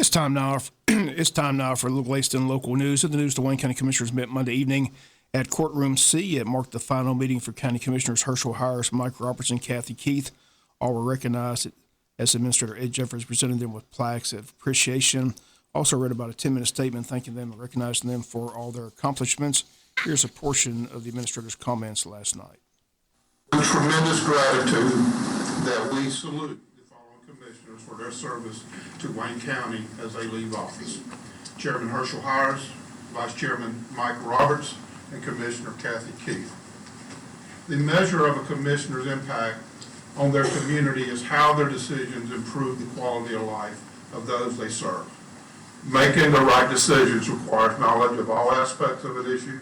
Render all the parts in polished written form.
It's time now. It's time now for a little latest in local news. In the news, the Wayne County Commissioners met Monday evening at Courtroom C. It marked the final meeting for County Commissioners Herschel Hires, Mike Roberts, and Kathy Keith. All were recognized as Administrator Ed Jeffers presented them with plaques of appreciation. Also read about a 10-minute statement thanking them and recognizing them for all their accomplishments. Here's a portion of the Administrator's comments last night. With tremendous gratitude that we salute the following commissioners for their service to Wayne County as they leave office. Chairman Herschel Hires, Vice Chairman Mike Roberts, and Commissioner Kathy Keith. The measure of a commissioner's impact on their community is how their decisions improve the quality of life of those they serve. Making the right decisions requires knowledge of all aspects of an issue,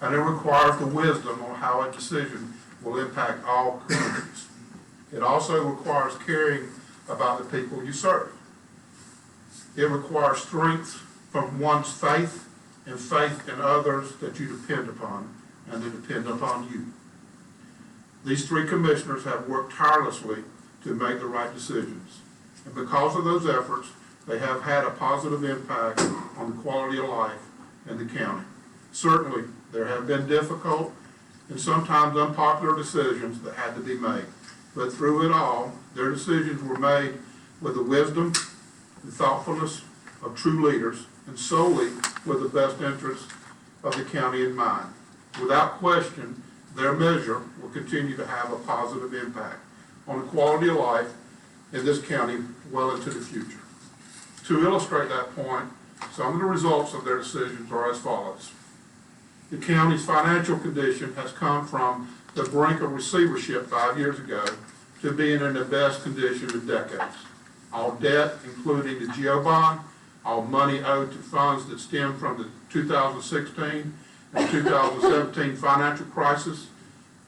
and it requires the wisdom on how a decision will impact all communities. It also requires caring about the people you serve. It requires strength from one's faith and faith in others that you depend upon and they depend upon you. These three commissioners have worked tirelessly to make the right decisions. And because of those efforts, they have had a positive impact on the quality of life in the county. Certainly, there have been difficult and sometimes unpopular decisions that had to be made. But through it all, their decisions were made with the wisdom and thoughtfulness of true leaders and solely with the best interests of the county in mind. Without question, their measure will continue to have a positive impact on the quality of life in this county well into the future. To illustrate that point, some of the results of their decisions are as follows. The county's financial condition has come from the brink of receivership 5 years ago to being in the best condition in decades. All debt, including the GO bond, all money owed to funds that stem from the 2016 and 2017 financial crisis,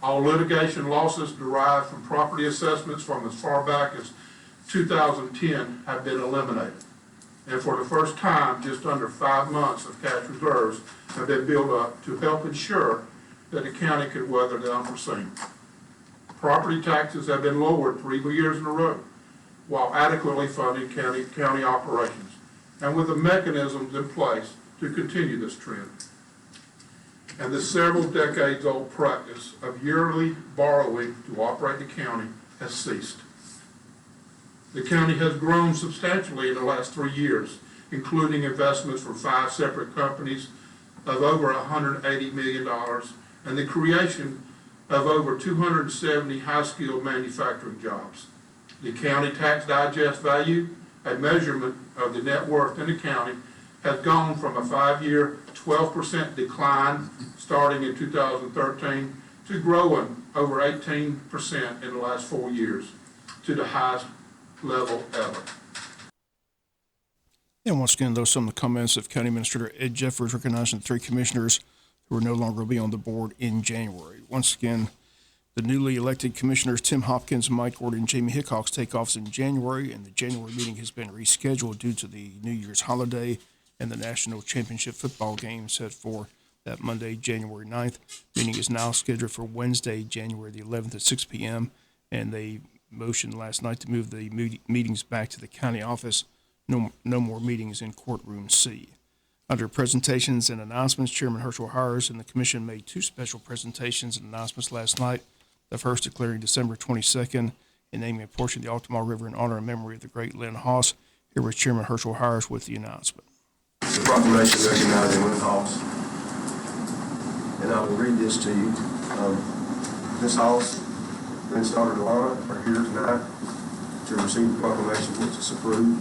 all litigation losses derived from property assessments from as far back as 2010 have been eliminated. And for the first time, just under 5 months of cash reserves have been built up to help ensure that the county could weather the unforeseen. Property taxes have been lowered 3 years in a row, while adequately funding county operations, and with the mechanisms in place to continue this trend. And the several decades-old practice of yearly borrowing to operate the county has ceased. The county has grown substantially in the last 3 years, including investments for 5 separate companies of over $180 million and the creation of over 270 high-skilled manufacturing jobs. The county tax digest value, a measurement of the net worth in the county, has gone from a 5-year 12% decline starting in 2013 to growing over 18% in the last 4 years to the highest level ever. And once again, those are some of the comments of County Administrator Ed Jeffers recognizing the three commissioners who will no longer be on the board in January. Once again, the newly elected commissioners Tim Hopkins, Mike Gordon, and Jamie Hickox take office in January, and the January meeting has been rescheduled due to the New Year's holiday and the National Championship football game set for that Monday, January 9th. Meeting is now scheduled for Wednesday, January the 11th at 6 p.m., and they motioned last night to move the meetings back to the county office. No more meetings in Courtroom C. Under presentations and announcements, Chairman Herschel Hires and the Commission made 2 special presentations and announcements last night. The first declaring December 22nd and naming a portion of the Altamar River in honor and memory of the great Lynn Haas. Here was Chairman Herschel Hires with the announcement. It's a proclamation recognizing Lynn Haas, and I will read this to you. Ms. Haas, Lynn's daughter Delana are here tonight to receive the proclamation which is approved.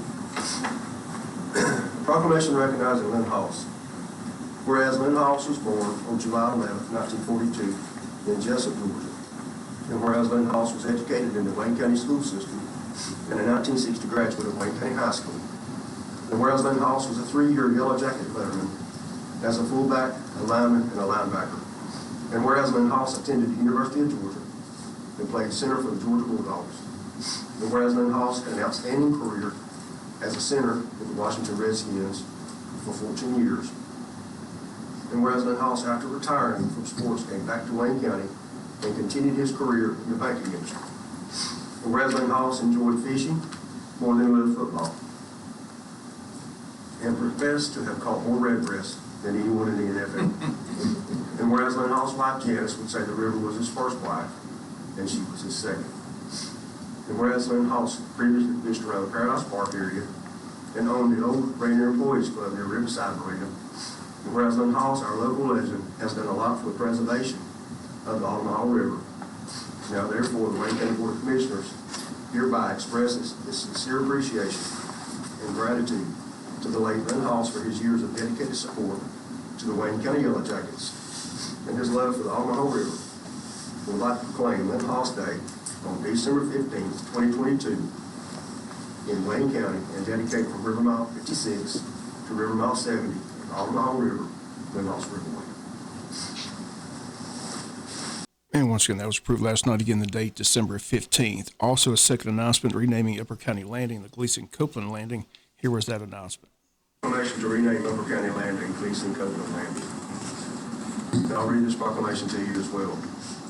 Proclamation recognizing Lynn Haas. Whereas Lynn Haas was born on July 11, 1942 in Jesup, Georgia, and whereas Lynn Haas was educated in the Wayne County school system and a 1960 graduate of Wayne County High School, and whereas Lynn Haas was a 3-year Yellow Jacket letterman as a fullback, a lineman, and a linebacker, and whereas Lynn Haas attended the University of Georgia and played center for the Georgia Bulldogs, and whereas Lynn Haas had an outstanding career as a center with the Washington Redskins for 14 years, and whereas Lynn Haas, after retiring from sports, came back to Wayne County and continued his career in the banking industry, and whereas Lynn Haas enjoyed fishing more than he loved football, and professed to have caught more redbreast than anyone in the NFL. And whereas Lynn Hall's wife Janice would say the river was his first wife, and she was his second. And whereas Lynn Hall's previously fished around the Paradise Park area and owned the old Rainier Employees Club near Riverside Marina, and whereas Lynn Hall's, our local legend, has done a lot for the preservation of the Altamaha River. Now, therefore, the Wayne County Board of Commissioners hereby expresses its sincere appreciation and gratitude to the late Lynn Halls for his years of dedicated support to the Wayne County Yellow Jackets and his love for the Altamaha River. We would like to proclaim Lynn Halls Day on December 15th, 2022 in Wayne County and dedicate from River Mile 56 to River Mile 70 in the Altamaha River, Lynn Halls Riverway. And once again, that was approved last night. Again, the date, December 15th. Also, a second announcement renaming Upper County Landing the Gleason Copeland Landing. Here was that announcement. Proclamation to rename Upper County Landing Gleason Copeland Landing. And I'll read this proclamation to you as well.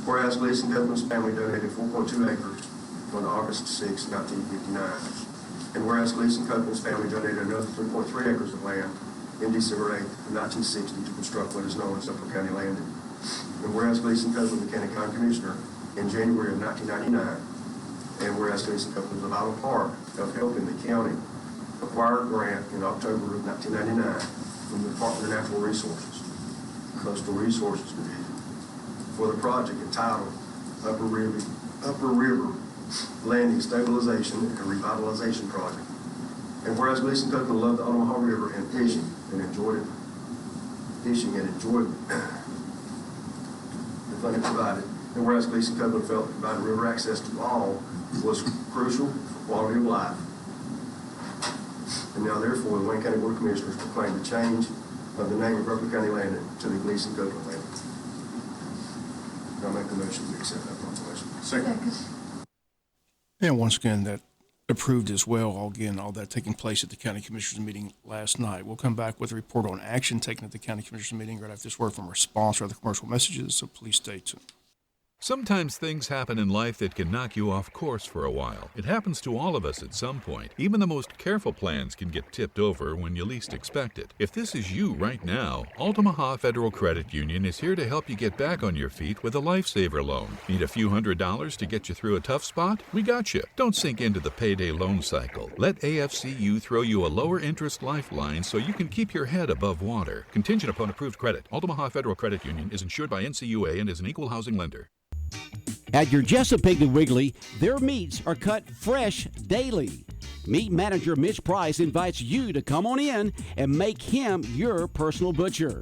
Whereas Gleason Copeland's family donated 4.2 acres on August 6, 1959. And whereas Gleason Copeland's family donated another 3.3 acres of land in December 8, 1960 to construct what is known as Upper County Landing. And whereas Gleason Copeland became a county commissioner in January of 1999, and whereas Gleason Copeland was a vital part of helping the county acquire a grant in October of 1999 from the Department of Natural Resources, Coastal Resources Division, for the project entitled Upper River Landing Stabilization and Revitalization Project. And whereas Gleason Copeland loved the Altamaha River and fishing and enjoyed funding provided, and whereas Gleason Copeland felt that providing river access to all was crucial for quality of life. And now, therefore, the Wayne County Board of Commissioners proclaim the change of the name of Upper County Landing to the Gleason Copeland Landing. I'll make the motion to accept that proclamation. Second. And once again, that approved as well. Again, all that taking place at the County Commissioners meeting last night. We'll come back with a report on action taken at the County Commissioners meeting right after this word from our sponsor of the commercial messages, so please stay tuned. Sometimes things happen in life that can knock you off course for a while. It happens to all of us at some point. Even the most careful plans can get tipped over when you least expect it. If this is you right now, Altamaha Federal Credit Union is here to help you get back on your feet with a Lifesaver loan. Need a few $100s to get you through a tough spot? We got you. Don't sink into the payday loan cycle. Let AFCU throw you a lower interest lifeline so you can keep your head above water. Contingent upon approved credit. Altamaha Federal Credit Union is insured by NCUA and is an equal housing lender. At your Jesup Piggly Wiggly, their meats are cut fresh daily. Meat manager Mitch Price invites you to come on in and make him your personal butcher.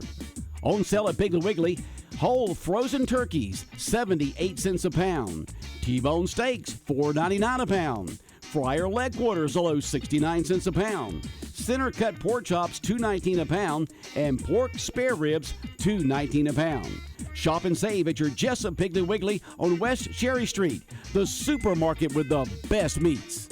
On sale at Piggly Wiggly, whole frozen turkeys, 78 cents a pound. T-bone steaks, $4.99 a pound. Fryer leg quarters, low 69 cents a pound. Center cut pork chops, $2.19 a pound. And pork spare ribs, $2.19 a pound. Shop and save at your Jesup Piggly Wiggly on West Cherry Street, the supermarket with the best meats.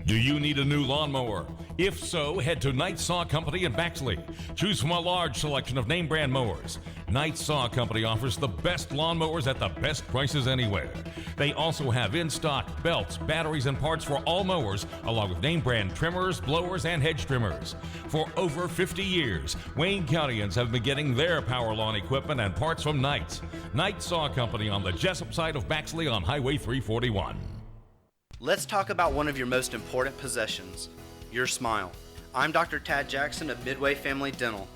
Do you need a new lawnmower? If so, head to Knight Saw Company in Baxley. Choose from a large selection of name brand mowers. Knight Saw Company offers the best lawnmowers at the best prices anywhere. They also have in stock belts, batteries, and parts for all mowers, along with name brand trimmers, blowers, and hedge trimmers. For over 50 years, Wayne Countyans have been getting their power lawn equipment and parts from Knight. Knight Saw Company on the Jesup side of Baxley on Highway 341. Let's talk about one of your most important possessions, your smile. I'm Dr. Tad Jackson of Midway Family Dental.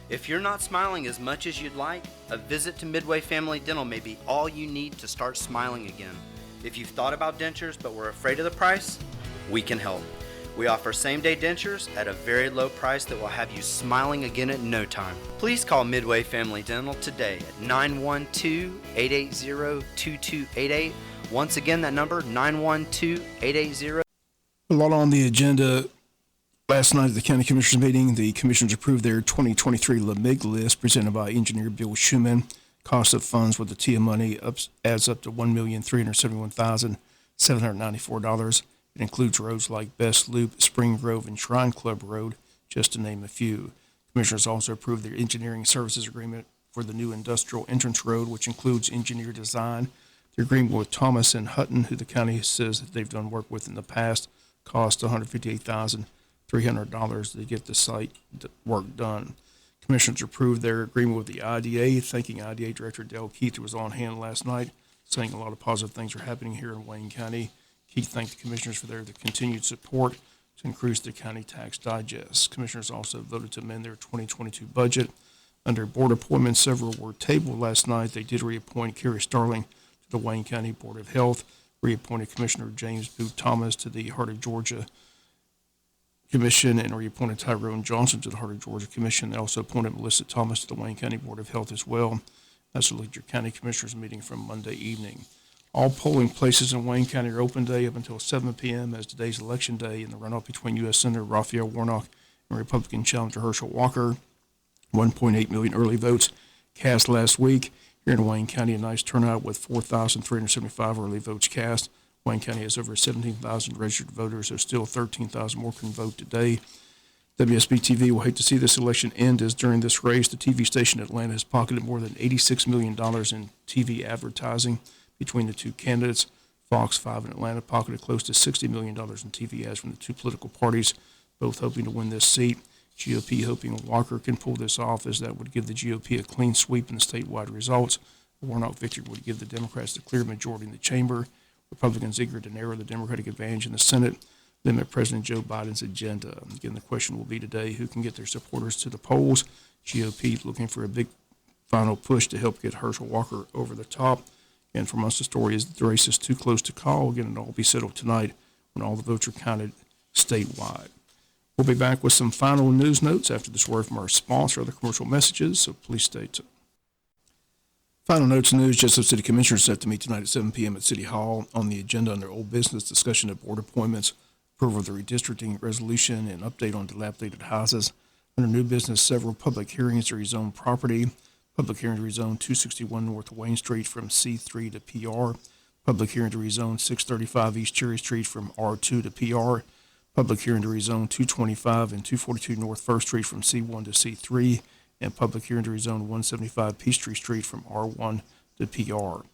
If you're not smiling as much as you'd like, a visit to Midway Family Dental may be all you need to start smiling again. If you've thought about dentures but were afraid of the price, we can help. We offer same-day dentures at a very low price that will have you smiling again in no time. Please call Midway Family Dental today at 912-880-2288. Once again, that number, 912-880. A lot on the agenda. Last night at the County Commissioners meeting, the Commissioners approved their 2023 LMIG list presented by Engineer Bill Schuman. Cost of funds with the TIA money adds up to $1,371,794. It includes roads like Best Loop, Spring Grove, and Shrine Club Road, just to name a few. Commissioners also approved their engineering services agreement for the new industrial entrance road, which includes engineer design. The agreement with Thomas and Hutton, who the county says that they've done work with in the past, cost $158,000. $300 to get the site work done. Commissioners approved their agreement with the IDA, thanking IDA Director Dale Keith, who was on hand last night, saying a lot of positive things are happening here in Wayne County. Keith thanked the commissioners for their continued support to increase the county tax digest. Commissioners also voted to amend their 2022 budget. Under board appointments, several were tabled last night. They did reappoint Kerry Starling to the Wayne County Board of Health, reappointed Commissioner James Booth Thomas to the Heart of Georgia Commission, and reappointed Tyrone Johnson to the Heart of Georgia Commission. They also appointed Melissa Thomas to the Wayne County Board of Health as well. That's the your county commissioners meeting from Monday evening. All polling places in Wayne County are open day up until 7 p.m. as today's election day in the runoff between U.S. Senator Raphael Warnock and Republican challenger Herschel Walker. 1.8 million early votes cast last week. Here in Wayne County, a nice turnout with 4,375 early votes cast. Wayne County has over 17,000 registered voters, so still 13,000 more can vote today. WSB-TV will hate to see this election end, as during this race, the TV station Atlanta has pocketed more than $86 million in TV advertising between the two candidates. Fox 5 in Atlanta pocketed close to $60 million in TV ads from the two political parties, both hoping to win this seat. GOP hoping Walker can pull this off, as that would give the GOP a clean sweep in the statewide results. A Warnock victory would give the Democrats the clear majority in the chamber. Republicans eager to narrow the Democratic advantage in the Senate, limit President Joe Biden's agenda. Again, the question will be today, who can get their supporters to the polls? GOP looking for a big final push to help get Herschel Walker over the top. And from us, the story is that the race is too close to call. Again, it'll all be settled tonight when all the votes are counted statewide. We'll be back with some final news notes after this word from our sponsor, other commercial messages, so please stay tuned. Final notes news, Jesup City Commissioners set to meet tonight at 7 p.m. at City Hall. On the agenda under old business, discussion of board appointments, approval of the redistricting resolution, and update on dilapidated houses. Under new business, several public hearings to rezone property. Public hearing to rezone 261 North Wayne Street from C3 to PR. Public hearing to rezone 635 East Cherry Street from R2 to PR. Public hearing to rezone 225 and 242 North First Street from C1 to C3. And public hearing to rezone 175 Peachtree Street from R1 to PR.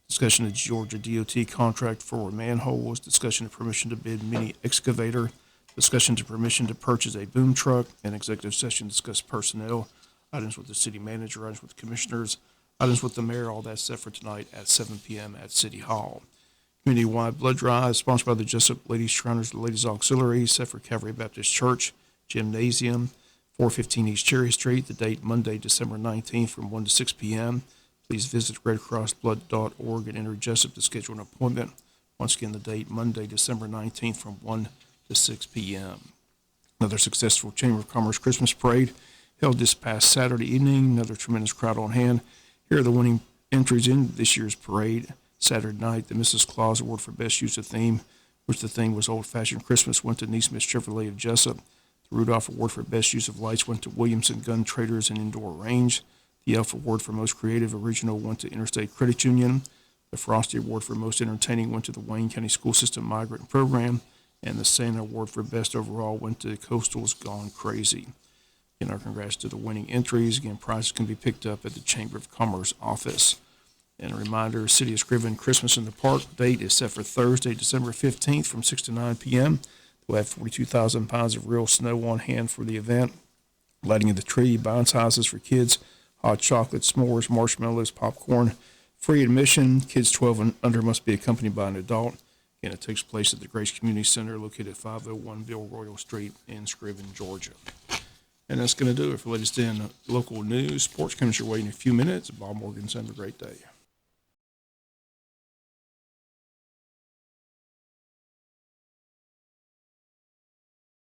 Discussion of Georgia DOT contract for manholes. Discussion of permission to bid mini excavator. Discussion to permission to purchase a boom truck. And executive session discuss personnel. Items with the city manager, items with commissioners, items with the mayor, all that set for tonight at 7 p.m. at City Hall. Community-wide blood drive sponsored by the Jesup Ladies Shriners, the Ladies Auxiliary, set for Calvary Baptist Church Gymnasium, 415 East Cherry Street. The date Monday, December 19th from 1 to 6 p.m. Please visit redcrossblood.org and enter Jesup to schedule an appointment. Once again, the date Monday, December 19th from 1 to 6 p.m. Another successful Chamber of Commerce Christmas parade held this past Saturday evening. Another tremendous crowd on hand. Here are the winning entries in this year's parade. Saturday night, the Mrs. Claus Award for Best Use of Theme, which the theme was Old Fashioned Christmas, went to Neesmith Chevrolet of Jesup. The Rudolph Award for Best Use of Lights went to Williamson Gun Traders and Indoor Range. The Elf Award for Most Creative Original went to Interstate Credit Union. The Frosty Award for Most Entertaining went to the Wayne County School System Migrant Program. And the Santa Award for Best Overall went to Coastal's Gone Crazy. Again, our congrats to the winning entries. Again, prizes can be picked up at the Chamber of Commerce office. And a reminder, City of Scriven Christmas in the Park date is set for Thursday, December 15th from 6 to 9 p.m. We'll have 42,000 pounds of real snow on hand for the event. Lighting of the tree, bounce houses for kids, hot chocolate, s'mores, marshmallows, popcorn, free admission. Kids 12 and under must be accompanied by an adult. Again, it takes place at the Grace Community Center located at 501 Bill Royal Street in Scriven, Georgia. And that's going to do it for latest in local news. Sports comes your way in a few minutes. Bob Morgan, have a great day.